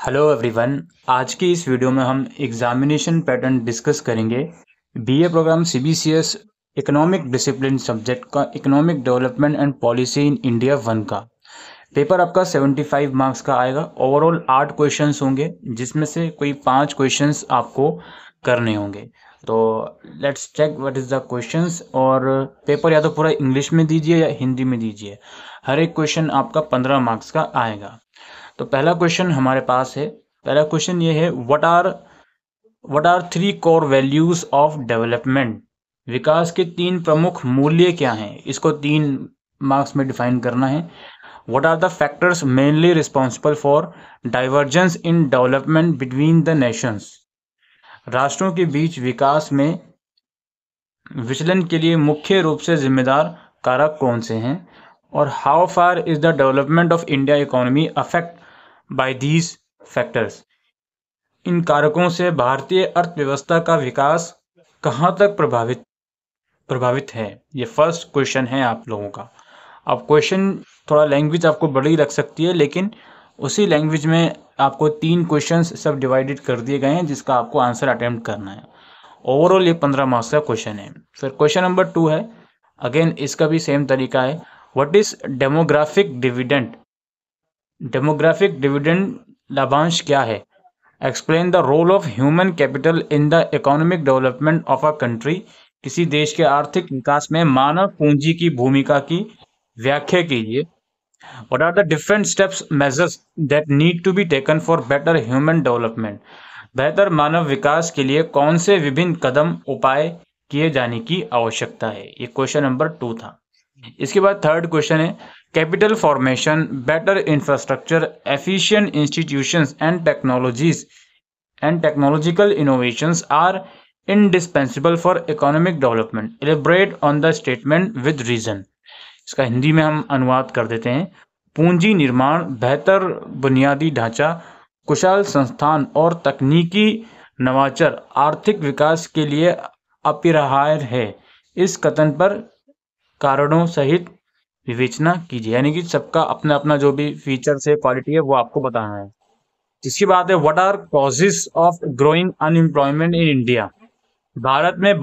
Hello everyone. आज की इस वीडियो में हम एग्जामिनेशन पैटर्न डिस्कस करेंगे। BA programme CBCS economic discipline subject का economic development and policy in India 1 का पेपर आपका 75 मार्क्स का आएगा। ओवरऑल 8 क्वेश्चंस होंगे जिसमें से कोई 5 क्वेश्चंस आपको करने होंगे। तो let's check what is the questions. और पेपर या तो पूरा इंग्लिश में दीजिए या हिंदी में दीजिए। हर एक क्वेश्चन आपका 15 मार्क्स का आएगा। तो पहला क्वेश्चन हमारे पास है। पहला क्वेश्चन ये है, what are 3 core values of development. विकास के 3 प्रमुख मूल्य क्या हैं, इसको 3 मार्क्स में डिफाइन करना है। What are the factors mainly responsible for divergence in development between the nations. राष्ट्रों के बीच विकास में विचलन के लिए मुख्य रूप से जिम्मेदार कारक कौन से हैं। और how far is the development of India economy affect by these factors. इन कारकों से भारतीय अर्थव्यवस्था का विकास कहाँ तक प्रभावित है। ये फर्स्ट क्वेश्चन है आप लोगों का। अब क्वेश्चन थोड़ा लैंग्वेज आपको बड़ी लग सकती है, लेकिन उसी लैंग्वेज में आपको 3 क्वेश्चंस सब डिवाइडेड कर दिए गए हैं जिसका आपको आंसर अटेम्प्ट करना है। ओवरऑल ये 15 मार्क्स का क्वेश्चन है। फिर क्वेश्चन नंबर 2 है, अगेन इसका भी सेम तरीका है। What is demographic dividend. Demographic dividend लाभांश क्या है। Explain the role of human capital in the economic development of a country. किसी देश के आर्थिक विकास में मानव पूंजी की भूमिका की व्याख्या कीजिए। What are the different steps measures that need to be taken for better human development. बेहतर मानव विकास के लिए कौन से विभिन्न कदम उपाय किए जाने की आवश्यकता है। ये क्वेश्चन नंबर 2 था। इसके बाद थर्ड क्वेश्चन है, capital formation, better infrastructure, efficient institutions and technological innovations are indispensable for economic development. Elaborate on the statement with reason. इसका हिंदी में हम अनुवाद कर देते हैं। पूंजी निर्माण, बेहतर बुनियादी ढांचा, कुशल संस्थान और तकनीकी नवाचार आर्थिक विकास के लिए अपरिहार्य है। इस कथन पर कारणों सहित विवेचना कीजिए। यानी कि सबका अपना अपना जो भी फीचर्स है, क्वालिटी है, वो आपको बताना है। जिसकी बात है, what are causes of growing unemployment in India. भारत में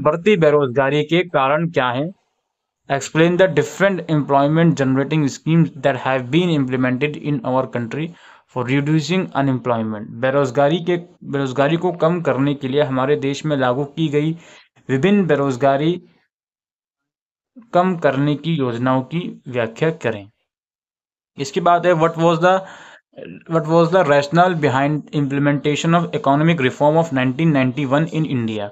बढ़ती बेरोजगारी के कारण क्या हैं। Explain the different employment generating schemes that have been implemented in our country for reducing unemployment. बेरोजगारी को कम करने के लिए हमारे देश में लागू की गई विभिन्न बेरोजगारी कम करने की योजनाओं की व्याख्या करें। इसके बाद है, what was the rationale behind implementation of economic reform of 1991 in India।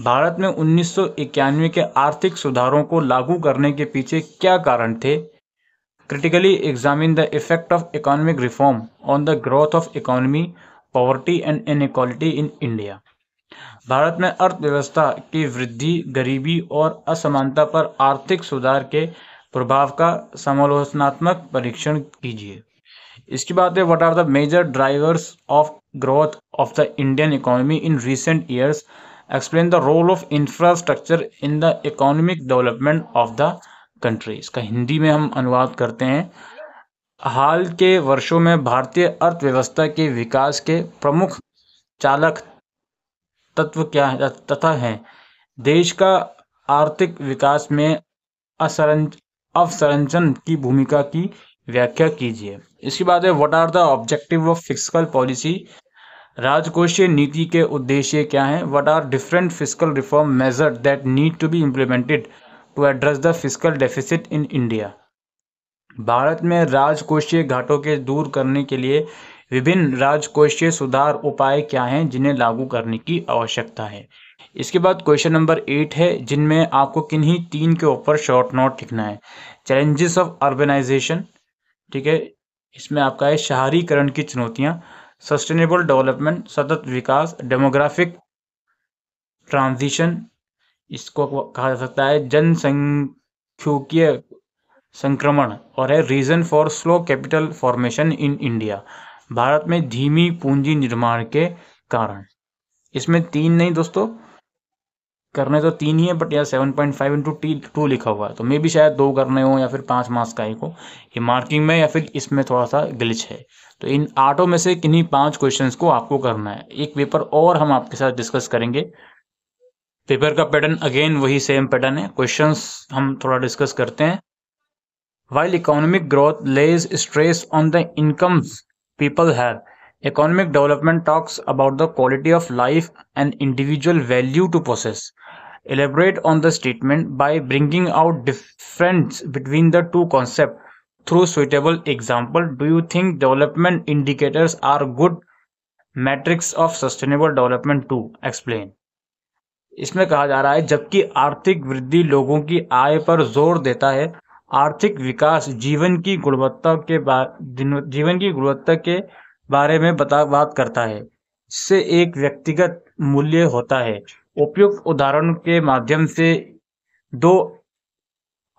Bharat में 1991 के आर्थिक सुधारों को लागू करने के पीछे क्या कारण थे। Critically examine the effect of economic reform on the growth of economy, poverty and inequality in India. भारत में अर्थव्यवस्था की वृद्धि, गरीबी और असमानता पर आर्थिक सुधार के प्रभाव का समालोचनात्मक परीक्षण कीजिए। इसकी बात है, what are the major drivers of growth of the Indian economy in recent years. Explain the role of infrastructure in the economic development of the country. इसका हिंदी में हम अनुवाद करते हैं। हाल के वर्षों में भारतीय अर्थव्यवस्था के विकास के प्रमुख चालक तत्व क्या है तथा हैं। देश का आर्थिक विकास में अवसंरचन की भूमिका की व्याख्या कीजिए। इसके बाद है, what are the objective of fiscal policy. राजकोषीय नीति के उद्देश्य क्या हैं। What are different fiscal reform measure that need to be implemented to address the fiscal deficit in India. भारत में राजकोषीय घाटों के दूर करने के लिए विभिन्न राजकोषीय सुधार उपाय क्या हैं जिन्हें लागू करने की आवश्यकता है। इसके बाद क्वेश्चन नंबर 8 है, जिनमें आपको किन्हीं 3 के ऊपर शॉर्ट नोट लिखना है। चैलेंजेस ऑफ अर्बनाइजेशन, ठीक है, इसमें आपका है शहरीकरण की चुनौतियां, सस्टेनेबल डेवलपमेंट, सतत विकास, डेमोग्राफिक ट्रांजिशन, इसको कहा जा सकता है जनसंख्यिकीय संक्रमण, और है reason for slow capital formation in India. भारत में धीमी पूंजी निर्माण के कारण। इसमें 3 नहीं दोस्तों, करने तो 3 ही है, बट यहाँ 7.5 इंटू 2 लिखा हुआ है, तो मे भी शायद 2 करने हो या फिर 5 मार्क्स का एक हो, ये मार्किंग में या फिर इसमें थोड़ा सा ग्लिच है। तो इन 8 में से किन्हीं 5 क्वेश्चंस को आपको करना है। एक पेपर और हम आपके साथ डिस्कस करेंगे। पेपर का पैटर्न अगेन वही सेम पैटर्न है, क्वेश्चंस हम थोड़ा डिस्कस करते हैं। While economic growth lays stress on the incomes people have, economic development talks about the quality of life and individual value to possess. Elaborate on the statement by bringing out difference between the two concepts through suitable example. Do you think development indicators are good metrics of sustainable development too? Explain. इसमें कहा जा रहा है, जबकि आर्थिक वृद्धि लोगों की आय पर जोर देता है, आर्थिक विकास जीवन की गुणवत्ता के बारे में बात करता है, जिससे एक व्यक्तिगत मूल्य होता है। उपयुक्त उदाहरण के माध्यम से दो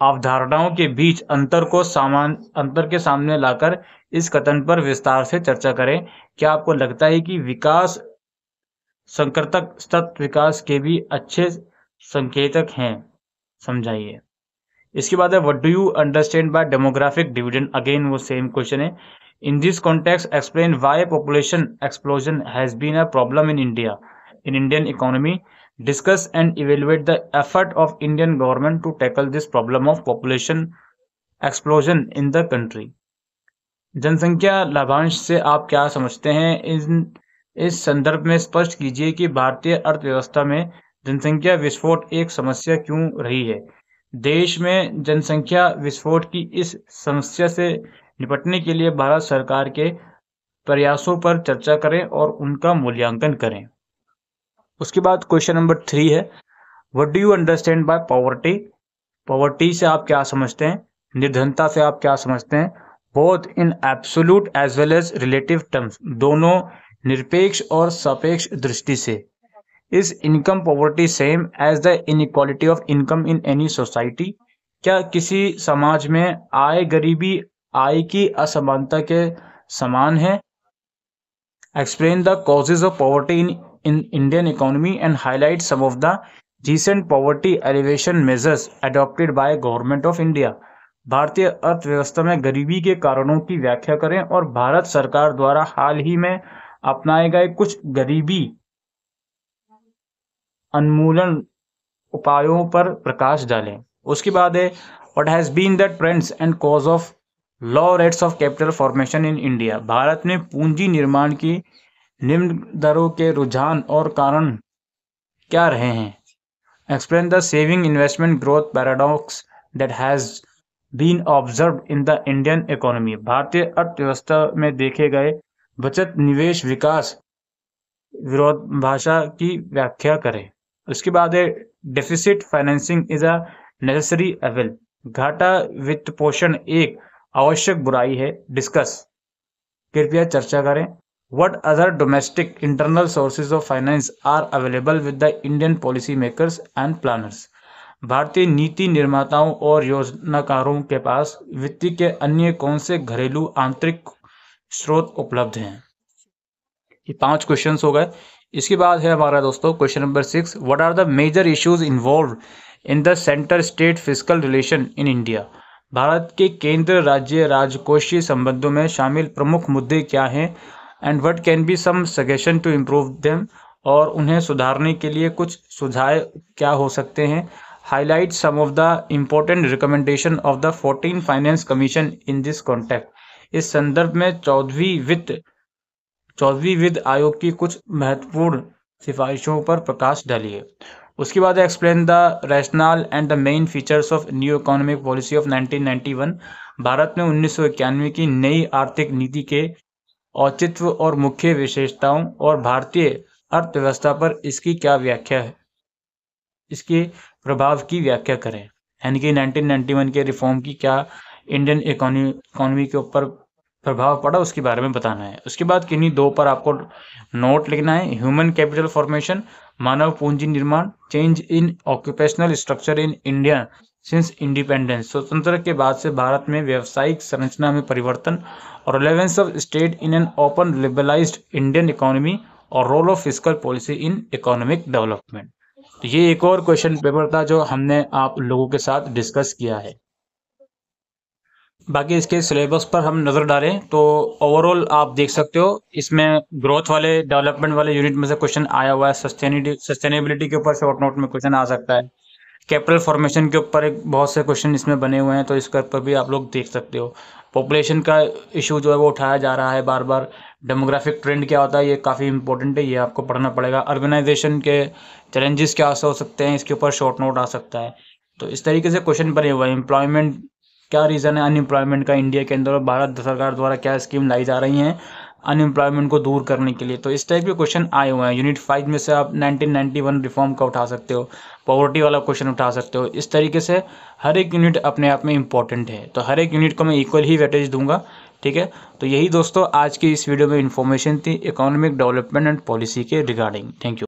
अवधारणाओं के बीच अंतर के सामने लाकर इस कथन पर विस्तार से चर्चा करें। क्या आपको लगता है कि विकास संकर्तक सतत विकास के भी अच्छे संकेतक हैं? समझाइए। इसके बाद है, what do you understand by demographic dividend? Again वो सेम क्वेश्चन है। In this context explain why population explosion has been a problem in Indian economy. Discuss and evaluate the effort of Indian government to tackle this problem of population explosion in the country. जनसंख्या लाभांश से आप क्या समझते हैं? इस संदर्भ में स्पष्ट कीजिए कि भारतीय अर्थव्यवस्था में जनसंख्या विस्फोट एक समस्या क्यों रही है। देश में जनसंख्या विस्फोट की इस समस्या से निपटने के लिए भारत सरकार के प्रयासों पर चर्चा करें और उनका मूल्यांकन करें। उसके बाद क्वेश्चन नंबर 3 है, what do you understand bye poverty? Poverty से आप क्या समझते हैं? निर्धनता से आप क्या समझते हैं? Both in absolute as well as relative terms, दोनों निरपेक्ष और सापेक्ष दृष्टि से। Is income poverty same as the inequality of income in any society? क्या किसी समाज में आय गरीबी आय की असमानता के समान है? Explain the causes of poverty in Indian economy and highlight some of the recent poverty alleviation measures adopted by government of India. भारतीय अर्थव्यवस्था में गरीबी के कारणों की व्याख्या करें और भारत सरकार द्वारा हाल ही में अपनाए गए कुछ गरीबी उन्मूलन उपायों पर प्रकाश डालें. उसके बाद है, what has been the trends and cause of low rates of capital formation in India? भारत में पूंजी निर्माण की निम्न दरों के रुझान और कारण क्या रहे हैं? Explain the saving investment growth paradox that has been observed in the Indian economy. भारतीय अर्थव्यवस्था में देखे गए बचत निवेश विकास विरोधाभास की व्याख्या करें. उसके बाद है, deficit financing is a necessary evil. घाटा वित्त पोषण एक आवश्यक बुराई है. डिस्कस, कृपया चर्चा करें. What other domestic internal sources of finance are available with the Indian policy makers and planners? भारतीय नीति निर्माताओं और योजनाकारों के पास वित्त के अन्य कौन से घरेलू आंतरिक स्रोत उपलब्ध हैं? ये 5 क्वेश्चंस हो गए. इसके बाद है हमारा दोस्तों question number 6, what are the major issues involved in the centre state fiscal relation in India? भारत के केंद्र राज्य राजकोषीय संबंधों में शामिल प्रमुख मुद्दे क्या हैं? And what can be some suggestion to improve them? और उन्हें सुधारने के लिए कुछ सुझाव क्या हो सकते हैं? Highlight some of the important recommendation of the 14 finance commission in this context. इस संदर्भ में 14वीं वित्त आयोग की कुछ महत्वपूर्ण सिफारिशों पर प्रकाश डालिए. उसके बाद explain the rational and the main features of new economic policy of 1991. Bharat में 1991 की नई आर्थिक नीति के औचित्य और मुख्य विशेषताओं और भारतीय अर्थव्यवस्था पर इसकी क्या व्याख्या है, इसके प्रभाव की व्याख्या करें. यानी कि 1991 के रिफॉर्म की क्या इंडियन इकोनॉमी के ऊपर प्रभाव पड़ा, उसके बारे में बताना है. उसके बाद किन्हीं 2 पर आपको नोट लिखना है. ह्यूमन कैपिटल फॉर्मेशन, मानव पूंजी निर्माण. Change in occupational structure in India since independence, स्वतंत्रता के बाद से भारत में व्यावसायिक संरचना में परिवर्तन. और relevance of state in an open liberalised Indian economy और role of fiscal policy in economic development. तो ये एक और क्वेश्चन पेपर था जो हमने आप लोगों के साथ डिस्कस किया है। बाकी इसके सिलेबस पर हम नज़र डालें तो ओवरऑल आप देख सकते हो इसमें ग्रोथ वाले डेवलपमेंट वाले यूनिट में से क्वेश्चन आया हुआ है। सस्टेनेबिलिटी के ऊपर शॉर्ट नोट में क्वेश्चन आ सकता है। कैपिटल फॉर्मेशन के ऊपर एक बहुत से क्वेश्चन इसमें बने हुए हैं, तो इसके ऊपर भी आप लोग देख सकते हो। पॉपुलेशन का इशू जो है वो उठाया जा रहा है बार बार। डेमोग्राफिक ट्रेंड क्या होता है ये काफ़ी इंपॉर्टेंट है, ये आपको पढ़ना पड़ेगा। अर्बनाइजेशन के चैलेंजेस क्या हो सकते हैं, इसके ऊपर शॉर्ट नोट आ सकता है। तो इस तरीके से क्वेश्चन बने हुए हैं। एम्प्लॉयमेंट क्या रीज़न है अनएम्प्लॉयमेंट का इंडिया के अंदर, और भारत सरकार द्वारा क्या स्कीम लाई जा रही हैं अनएम्प्लॉयमेंट को दूर करने के लिए। तो इस टाइप के क्वेश्चन आए हुए हैं। यूनिट 5 में से आप 1991 रिफॉर्म का उठा सकते हो, पॉवर्टी वाला क्वेश्चन उठा सकते हो। इस तरीके से हर एक यूनिट अपने आप में इंपॉर्टेंट है, तो हर एक यूनिट को मैं इक्वल ही वेटेज दूंगा। ठीक है, तो यही दोस्तों आज की इस वीडियो में इंफॉर्मेशन थी इकोनॉमिक डेवलपमेंट एंड पॉलिसी के रिगार्डिंग। Thank you.